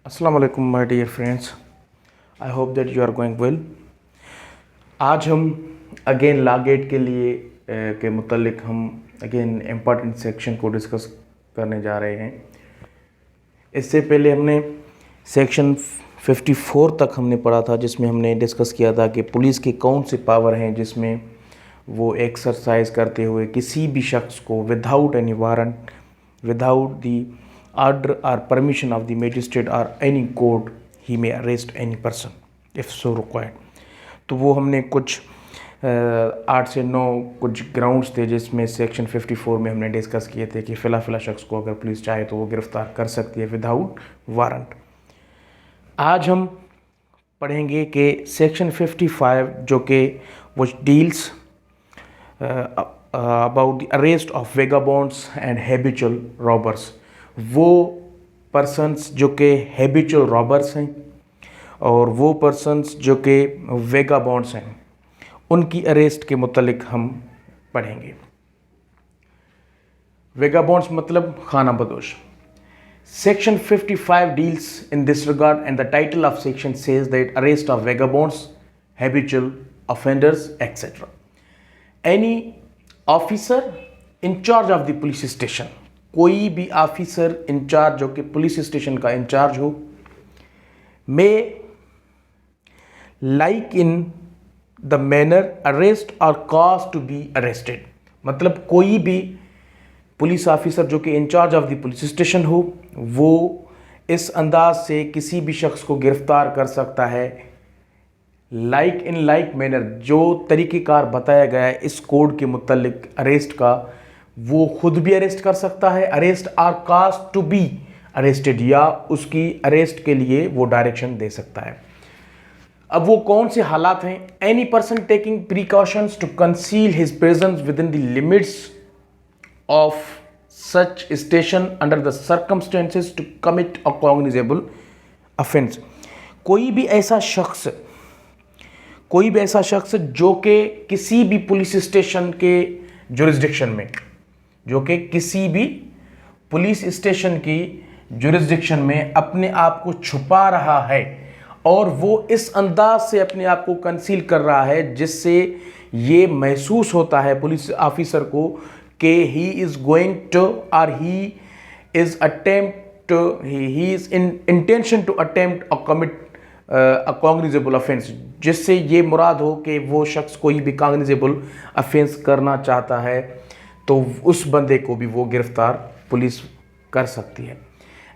अस्सलाम वालेकुम my dear friends, I hope that you are going well. आज हम अगेन लॉ गेट के लिए के मुतालिक हम अगेन इम्पॉर्टेंट सेक्शन को डिस्कस करने जा रहे हैं। इससे पहले हमने सेक्शन 54 तक हमने पढ़ा था, जिसमें हमने डिस्कस किया था कि पुलिस के कौन से पावर हैं जिसमें वो एक्सरसाइज करते हुए किसी भी शख्स को without any warrant, without the order or permission of the magistrate or any court he may arrest any person if so required। तो वो हमने कुछ 8 से 9 कुछ ग्राउंड्स थे जिसमें सेक्शन 54 में हमने डिस्कस किए थे कि फ़िला शख्स को अगर पुलिस चाहे तो वो गिरफ़्तार कर सकती है विदाउट वारंट। आज हम पढ़ेंगे कि सेक्शन 55 जो कि which deals about the arrest of vagabonds and habitual robbers। वो पर्सन्स जो कि हैबिचुअल रॉबर्स हैं और वो पर्सन्स जो कि वेगाबॉन्ड्स हैं, उनकी अरेस्ट के मुतालिक हम पढ़ेंगे। वेगाबॉन्ड्स मतलब खाना बदोश। Section 55 deals in this regard and the title of section says that arrest of vagabonds, habitual offenders etcetera. Any officer in charge of the police station, कोई भी ऑफिसर इंचार्ज जो कि पुलिस स्टेशन का in charge हो, में like in the manner arrest और cause to be arrested, मतलब कोई भी पुलिस ऑफिसर जो कि in charge of the police station हो, वो इस अंदाज से किसी भी शख्स को गिरफ्तार कर सकता है लाइक इन लाइक मैनर, जो तरीक़ेकार बताया गया है इस कोड के मुतालिक अरेस्ट का, वो खुद भी अरेस्ट कर सकता है, arrest or cause to be arrested, या उसकी अरेस्ट के लिए वो डायरेक्शन दे सकता है। अब वो कौन से हालात हैं? Any person taking precautions to conceal his presence within the limits of such station under the circumstances to commit a cognizable offence. कोई भी ऐसा शख्स जो कि किसी भी पुलिस स्टेशन के जुरिस्डिक्शन में, जो कि किसी भी पुलिस स्टेशन की जुरिस्डिक्शन में अपने आप को छुपा रहा है और वो इस अंदाज से अपने आप को कंसील कर रहा है जिससे ये महसूस होता है पुलिस ऑफिसर को कि ही इज़ गोइंग टू और he is in intention to attempt और कमिट अ कॉग्निजेबल ऑफेंस, जिससे ये मुराद हो कि वो शख्स कोई भी कॉग्निजेबल ऑफेंस करना चाहता है, तो उस बंदे को भी वो गिरफ्तार पुलिस कर सकती है।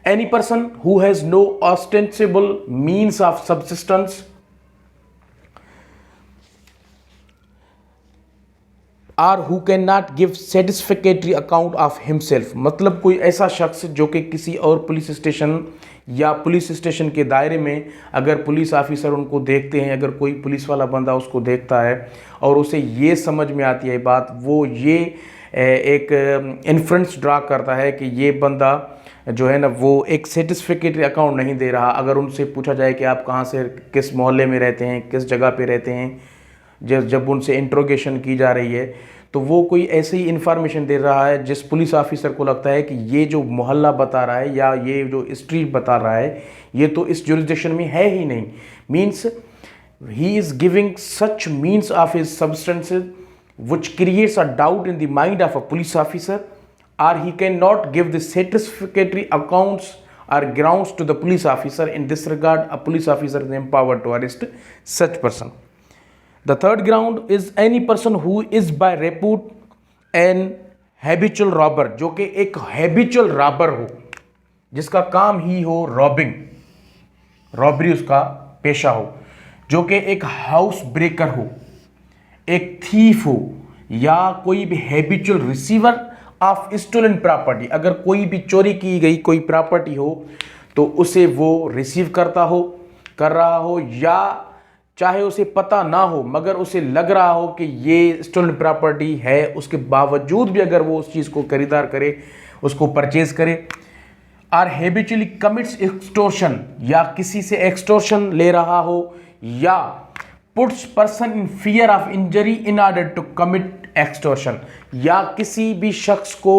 Any person who has no ostensible means of subsistence or who can not give satisfactory account of himself, मतलब कोई ऐसा शख्स जो कि किसी और पुलिस स्टेशन या पुलिस स्टेशन के दायरे में, अगर पुलिस ऑफिसर उनको देखते हैं, अगर कोई पुलिस वाला बंदा उसको देखता है और उसे ये समझ में आती है बात, वो ये एक इन्फ्रेंस ड्रा करता है कि ये बंदा जो है ना वो एक सेटिस्फिकेटरी अकाउंट नहीं दे रहा। अगर उनसे पूछा जाए कि आप कहाँ से, किस मोहल्ले में रहते हैं, किस जगह पे रहते हैं, जब उनसे इंट्रोगेशन की जा रही है, तो वो कोई ऐसी ही इन्फॉर्मेशन दे रहा है जिस पुलिस ऑफिसर को लगता है कि ये जो मोहल्ला बता रहा है या ये जो स्ट्रीट बता रहा है ये तो इस जुरिस्डिक्शन में है ही नहीं। Means he is giving such means of his substances which creates a doubt in the mind of a police officer, or he cannot give the satisfactory accounts or grounds to the police officer. In this regard, a police officer is empowered to arrest such person. The third ground is any person who is by repute an habitual robber, जो कि एक habitual robber हो, जिसका काम ही हो robbery उसका पेशा हो, जो कि एक हाउस ब्रेकर हो, एक थीफ हो, या कोई भी habitual receiver of stolen property, अगर कोई भी चोरी की गई कोई प्रॉपर्टी हो तो उसे वो रिसीव कर रहा हो, या चाहे उसे पता ना हो मगर उसे लग रहा हो कि ये स्टोलन प्रॉपर्टी है, उसके बावजूद भी अगर वो उस चीज़ को खरीदार करे, उसको परचेज करे, और हैबिचुअली कमिट्स एक्सटोर्शन, या किसी से एक्सटोर्शन ले रहा हो, या puts person in fear of injury in order to commit extortion, या किसी भी शख्स को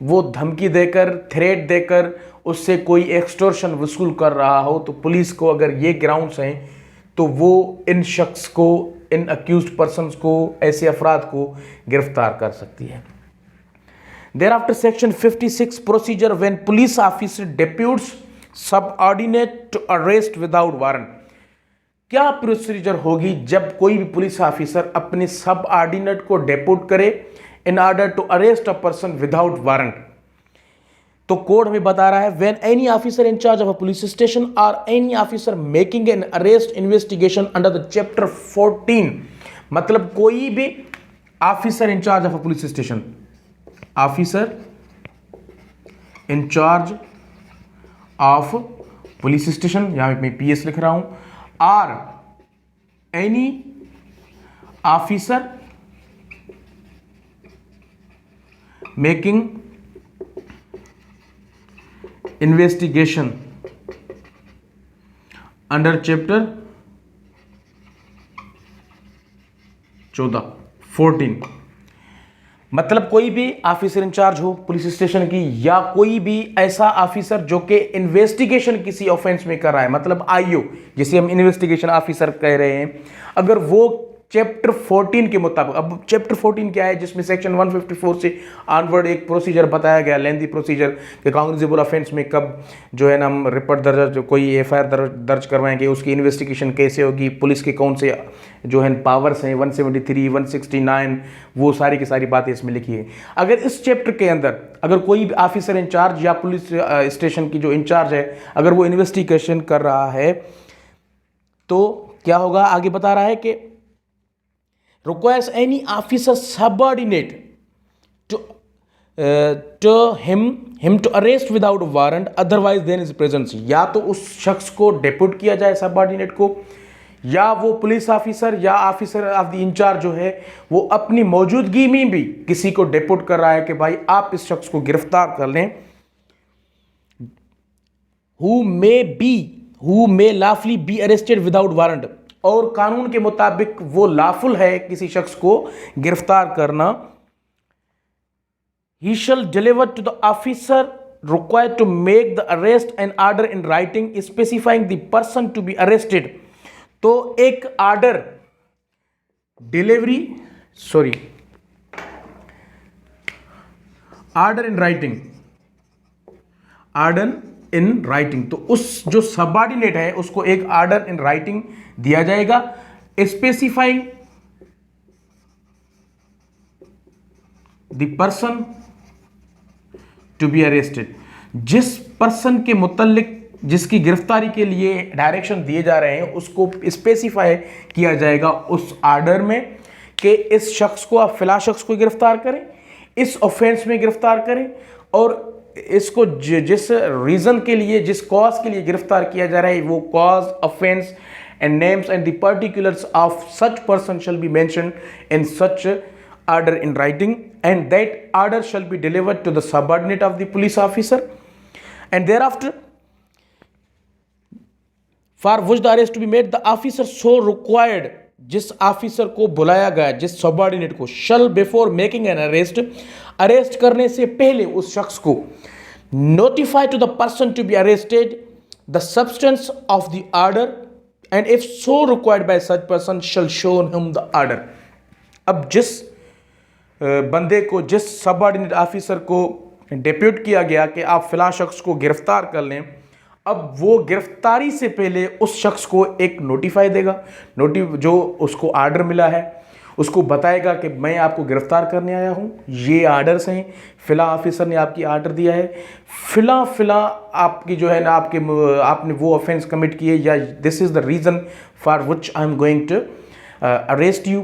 वो धमकी देकर, थ्रेट देकर उससे कोई एक्सटॉर्शन वसूल कर रहा हो, तो पुलिस को अगर ये ग्राउंड्स हैं तो वो इन शख्स को, इन अक्यूज्ड पर्सन्स को, ऐसे अफराद को गिरफ्तार कर सकती है। Thereafter, Section 56 procedure when police officer deputes subordinate to arrest without warrant। क्या प्रोसीजर होगी जब कोई भी पुलिस ऑफिसर अपने सब ऑर्डिनेट को डेप्यूट करे in order to arrest a person without warrant? तो कोड हमें बता रहा है when any officer in charge of a police station और any officer making an arrest investigation under the chapter 14, मतलब कोई भी officer in charge of a police station, officer in charge of police station, यहां मैं PS लिख रहा हूं, or any officer making investigation under chapter 14, मतलब कोई भी ऑफिसर इंचार्ज हो पुलिस स्टेशन की, या कोई भी ऐसा ऑफिसर जो कि इन्वेस्टिगेशन किसी ऑफेंस में कर रहा है, मतलब आईओ जिसे हम इन्वेस्टिगेशन ऑफिसर कह रहे हैं, अगर वो चैप्टर 14 के मुताबिक, अब चैप्टर 14 क्या है, जिसमें सेक्शन 154 से ऑनवर्ड एक प्रोसीजर बताया गया, लेंथी प्रोसीजर, कि कांग्रेजेबल ऑफेंस में कब जो है ना हम रिपोर्ट दर्ज, कोई एफआईआर दर्ज करवाएंगे, उसकी इन्वेस्टिगेशन कैसे होगी, पुलिस के कौन से जो है पावर्स हैं, 173, 169, वो सारी की सारी बातें इसमें लिखी है। अगर इस चैप्टर के अंदर अगर कोई भी ऑफिसर इंचार्ज या पुलिस स्टेशन की जो इंचार्ज है, अगर वो इन्वेस्टिगेशन कर रहा है, तो क्या होगा, आगे बता रहा है कि requires any officer subordinate to him to arrest without warrant otherwise than his presence। या तो उस शख्स को डेप्यूट किया जाए सबऑर्डिनेट को, या वो पुलिस ऑफिसर या ऑफिसर ऑफ द इंचार्ज जो है वो अपनी मौजूदगी में भी किसी को डेप्यूट कर रहा है कि भाई आप इस शख्स को गिरफ्तार कर लें। who may lawfully be arrested without warrant, और कानून के मुताबिक वो लाफुल है किसी शख्स को गिरफ्तार करना। He shall deliver to the officer required to make the arrest an order in writing specifying the person to be arrested। तो एक order delivery order in writing, order in writing, तो उस जो सबऑर्डिनेट है उसको एक ऑर्डर इन राइटिंग दिया जाएगा, specifying the person to be arrested. जिस पर्सन के मुतल्लिक जिसकी गिरफ्तारी के लिए डायरेक्शन दिए जा रहे हैं उसको स्पेसिफाई किया जाएगा उस ऑर्डर में कि इस शख्स को, आप फिलहाल शख्स को गिरफ्तार करें, इस ऑफेंस में गिरफ्तार करें, और इसको जिस रीजन के लिए, जिस कॉज के लिए गिरफ्तार किया जा रहा है, वो cause, offence and names and the particulars of such person shall be mentioned in such order in writing, and that order shall be delivered to the subordinate of the police officer, and thereafter for which the arrest to be made the officer so required, जिस officer को बुलाया गया, जिस subordinate को, shall before making an arrest, arrest करने से पहले उस शख्स को notify to the person to be arrested the substance of the order, and if so required by such person shall show him the order। अब जिस बंदे को, जिस सबऑर्डिनेट ऑफिसर को डेप्यूट किया गया कि आप फिलहाल शख्स को गिरफ्तार कर लें, अब वो गिरफ्तारी से पहले उस शख्स को एक नोटिफाई देगा, जो उसको ऑर्डर मिला है उसको बताएगा कि मैं आपको गिरफ्तार करने आया हूँ, ये आर्डर्स हैं, फिला ऑफिसर ने आपकी आर्डर दिया है, फिला आपकी जो है ना आपने वो ऑफेंस कमिट किए, या this is the reason for which I am going to arrest you,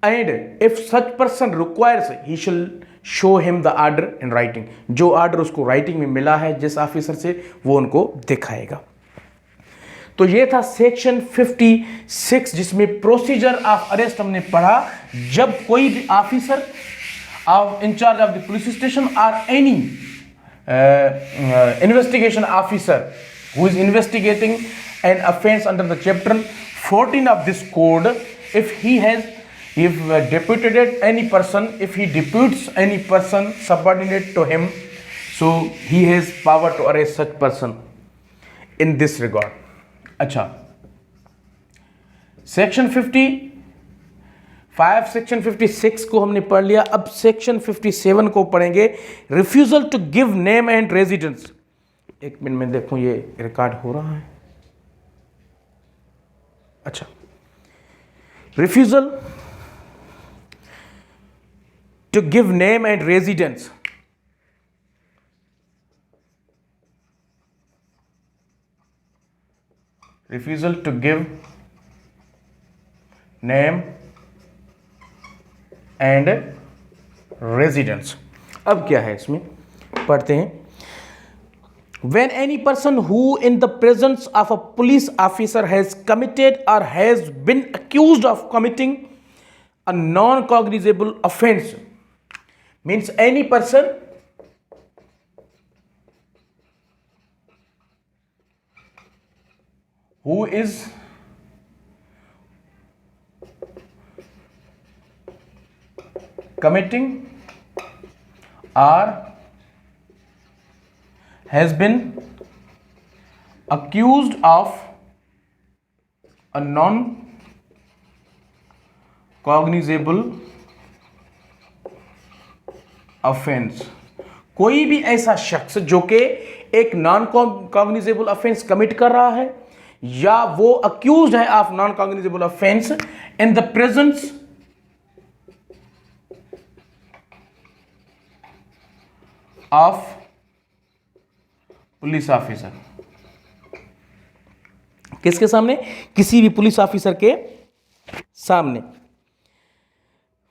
and if such person requires he shall show him the order in writing. जो ऑर्डर उसको राइटिंग में मिला है जिस ऑफिसर से, वो उनको दिखाएगा। तो ये था सेक्शन 56 जिसमें प्रोसीजर ऑफ अरेस्ट हमने पढ़ा। जब कोई भी officer in charge of the police station और any investigation officer who is investigating an offence under the chapter 14 of this code, if deputes any person subordinate to him, So he has power to arrest such person in this regard. अच्छा, section 55 section 56 को हमने पढ़ लिया. अब section 57 को पढ़ेंगे. Refusal to give name and residence. एक minute में देखूं ये रिकॉर्ड हो रहा है. अच्छा, refusal to give name and residence. Refusal to give name and residence. अब क्या है इसमें पढ़ते हैं. When any person who in the presence of a police officer has committed or has been accused of committing a non-cognizable offense, means any person who is committing or has been accused of a non-cognizable offense. कोई भी ऐसा शख्स जो कि एक non cognizable offence commit कर रहा है या वो अक्यूज है of non cognizable offence in the presence of police officer. किसके सामने? किसी भी पुलिस ऑफिसर के सामने.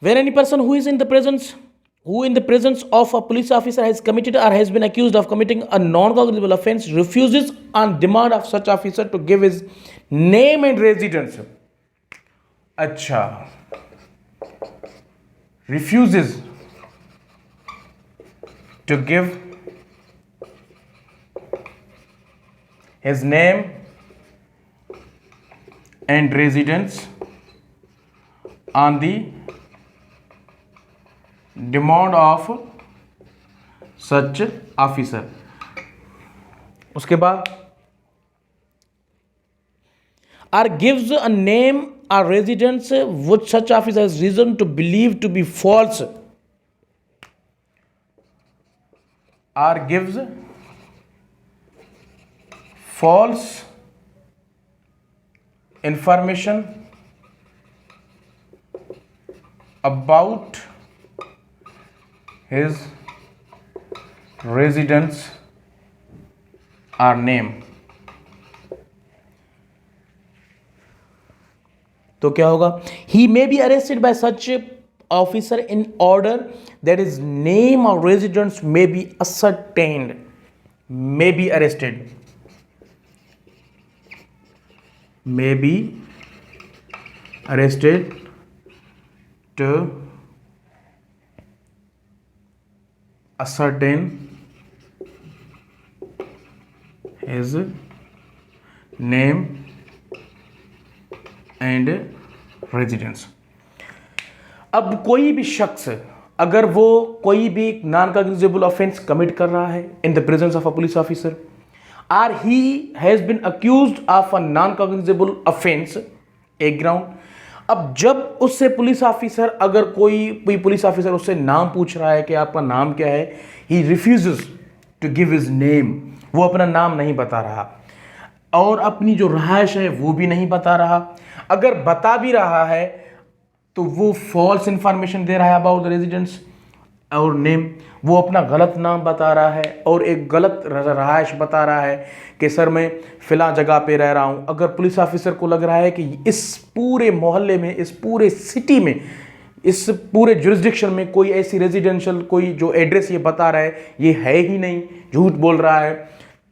When any person who in the presence of a police officer has committed or has been accused of committing a non-cognizable offense refuses on demand of such officer to give his name and residence. अच्छा, refuses to give his name and residence on the demand of such officer. उसके बाद or gives a name or residence which such officer has reason to believe to be false, or gives false information about his residence or name. तो क्या होगा? He may be arrested by such officer in order that his name or residence may be ascertained. May be arrested. May be arrested to ascertain his name and residence. अब कोई भी शख्स अगर वो कोई भी नॉन कॉग्निजेबल ऑफेंस कमिट कर रहा है in the presence of a police officer और he has been accused of a non cognizable offence एक ग्राउंड. अब जब उससे पुलिस ऑफिसर अगर कोई पुलिस ऑफिसर उससे नाम पूछ रहा है कि आपका नाम क्या है, he refuses to give his name. वो अपना नाम नहीं बता रहा और अपनी जो रहायश है वो भी नहीं बता रहा. अगर बता भी रहा है तो वो फॉल्स इंफॉर्मेशन दे रहा है अबाउट द रेजिडेंस और नेम. वो अपना गलत नाम बता रहा है और एक गलत रहायश बता रहा है कि सर मैं फ़िलहाल जगह पे रह रहा हूँ. अगर पुलिस ऑफिसर को लग रहा है कि इस पूरे मोहल्ले में, इस पूरे सिटी में, इस पूरे जुरिस्डिक्शन में कोई ऐसी रेजिडेंशियल कोई जो एड्रेस ये बता रहा है ये है ही नहीं, झूठ बोल रहा है,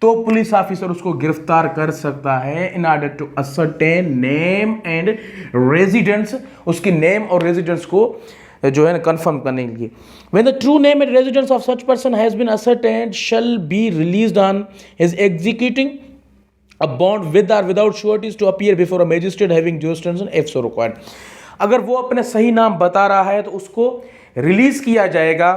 तो पुलिस ऑफिसर उसको गिरफ्तार कर सकता है in order to ascertain name and residence. उसकी नेम और रेजिडेंस को जो है ना कंफर्म करने के लिए. When the true name and residence of such person has been ascertained, shall be released on his executing a bond with or without sureties to appear before a magistrate having jurisdiction if so required. अगर वो अपने सही नाम बता रहा है तो उसको रिलीज किया जाएगा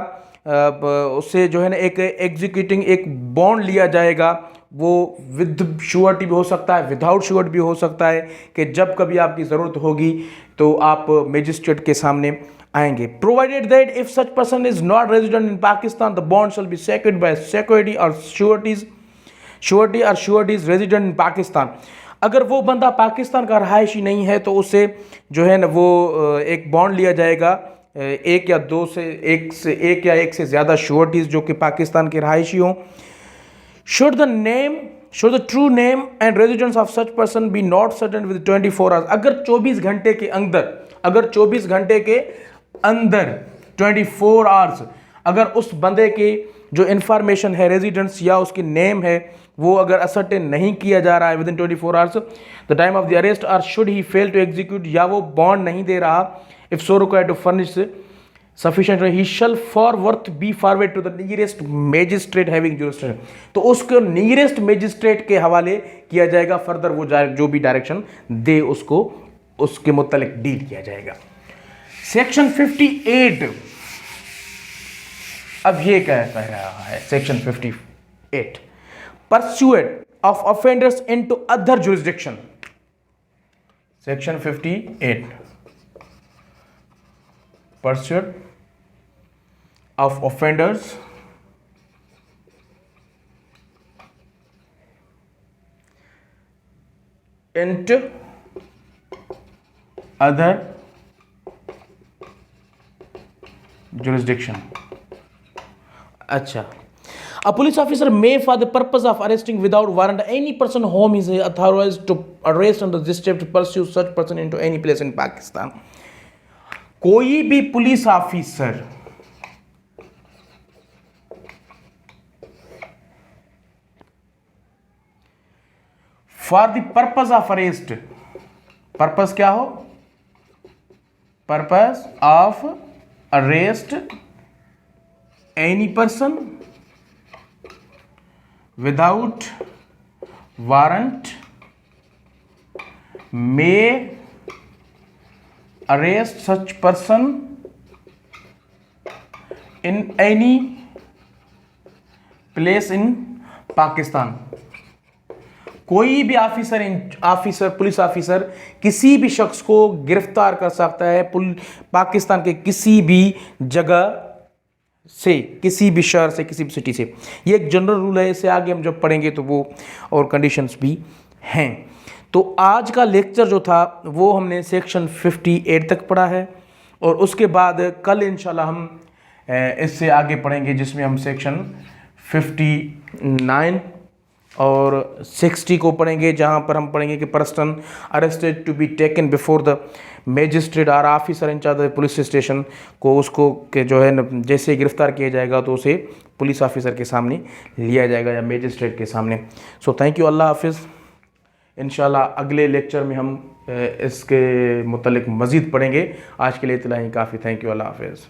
उससे जो है ना एक एग्जीक्यूटिंग एक बॉन्ड लिया जाएगा, वो विद श्योरिटी भी हो सकता है, विदाउट श्योरिटी भी हो सकता है, कि जब कभी आपकी ज़रूरत होगी तो आप मजिस्ट्रेट के सामने आएंगे। Provided that if such person is not resident in Pakistan the bond shall be secured bye security और श्योरिटीज रेजिडेंट इन पाकिस्तान। अगर वो बंदा पाकिस्तान का रहायशी नहीं है तो उससे जो है ना वो एक बॉन्ड लिया जाएगा, एक या एक से ज़्यादा श्योरिटीज जो कि पाकिस्तान के रहायशी हों। Should the true name and residence of such person be not certain within 24 hours, अगर 24 घंटे के अंदर 24 आवर्स अगर उस बंदे के जो इन्फॉर्मेशन है, रेजिडेंस या उसकी नेम है, वो अगर असर्टेन नहीं किया जा रहा है within 24 hours the time of the arrest, और should he fail to execute, या वो बॉन्ड नहीं दे रहा, if so required to furnish sufficient, he shall forthwith be forwarded to the nearest magistrate having jurisdiction, तो उसको nearest magistrate के हवाले किया जाएगा। फर्दर वो जो भी डायरेक्शन दे उसको उसके मुतालिक डील किया जाएगा। सेक्शन 58 अब ये क्या कह रहा है, section 58 pursuit of offenders into other jurisdiction. Section 58 pursuit of offenders into other jurisdiction। अच्छा, a police officer may for the purpose of arresting without warrant any person whom he is authorized to arrest under this chapter to pursue such person into any place in Pakistan। कोई भी police officer for the purpose of arrest, purpose क्या हो, purpose of arrest any person without warrant may arrest such person in any place in Pakistan. कोई भी police officer किसी भी शख्स को गिरफ्तार कर सकता है पाकिस्तान के किसी भी जगह से, किसी भी शहर से, किसी भी सिटी से। ये एक जनरल रूल है, इससे आगे हम जब पढ़ेंगे तो वो और कंडीशंस भी हैं। तो आज का लेक्चर जो था वो हमने सेक्शन 58 तक पढ़ा है, और उसके बाद कल इंशाल्लाह हम इससे आगे पढ़ेंगे, जिसमें हम सेक्शन 59 और 60 को पढ़ेंगे, जहां पर हम पढ़ेंगे कि person arrested to be taken before the magistrate और officer in charge of police station को, उसको के जो है न जैसे गिरफ्तार किया जाएगा तो उसे पुलिस ऑफिसर के सामने लिया जाएगा या मैजिस्ट्रेट के सामने। सो थैंक यू, अल्लाह हाफिज़। इंशाल्लाह अगले लेक्चर में हम इसके मुतल्लिक मज़ीद पढ़ेंगे। आज के लिए इतना ही काफ़ी। थैंक यू, अल्लाह हाफिज़।